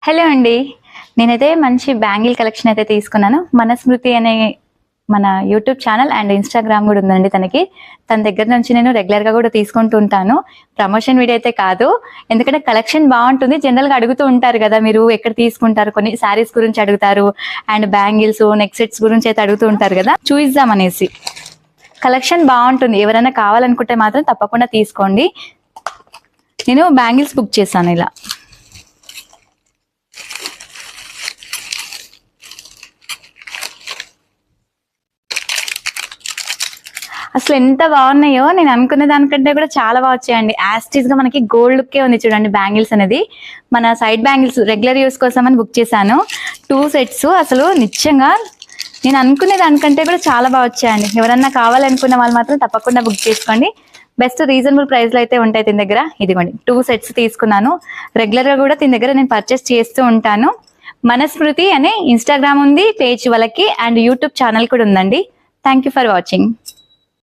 Hello అండి. నేనైతే మంచి బ్యాంగిల్ కలెక్షన్ అయితే తీసుకున్నాను. మన స్మృతి అనే మన యూట్యూబ్ ఛానల్ అండ్ ఇన్‌స్టాగ్రామ్ గూడా ఉందండి తనకి. తన దగ్గర నుంచి నేను రెగ్యులర్‌గా గూడా తీసుకుంటూ ఉంటాను. ప్రమోషన్ వీడియో అయితే కాదు. ఎందుకంటే కలెక్షన్ బావుంటుంది. జనరల్‌గా అడుగుతూ ఉంటారు గదా! మీరు ఎక్కడ తీసుకుంటారు? కొన్ని శారీస్ గురించి అడుగుతారు. అండ్ బ్యాంగిల్స్, నెక్ సెట్స్ గురించి అయితే అడుగుతూ ఉంటారు గదా! చూయిద్దామనేసి. కలెక్షన్ బావుంటుంది. ఎవరైనా కావాలనుకుంటే మాత్రం తప్పకుండా తీసుకోండి. నేను బ్యాంగిల్స్ బుక్ చేశాను ఇలా. అసలు ఎంత బాగున్నాయో, నేను అనుకున్న దానికంటే కూడా చాలా బాగా వచ్చాయండి. యాస్టీస్ గా మనకి గోల్డ్ లుక్కే ఉంది చూడండి బ్యాంగిల్స్ అనేది. మన సైడ్ బ్యాంగిల్స్ రెగ్యులర్ యూస్ కోసం అని బుక్ చేశాను. 2 సెట్స్. అసలు నిజంగా నేను అనుకునే దానికంటే కూడా చాలా బాగా వచ్చాయండి. ఎవరన్నా కావాలనుకున్న వాళ్ళు మాత్రం తప్పకుండా బుక్ చేసుకోండి. బెస్ట్ రీజనబుల్ ప్రైస్ లో అయితే ఉంటాయి దీని దగ్గర. ఇదిగోండి 2 సెట్స్ తీసుకున్నాను. రెగ్యులర్ గా కూడా దీని దగ్గర నేను పర్చేస్ చేస్తూ ఉంటాను. మన స్మృతి అనే ఇన్‌స్టాగ్రామ్ ఉంది పేజ్ వాళ్ళకి, అండ్ యూట్యూబ్ ఛానల్ కూడా ఉందండి. Thank you for watching.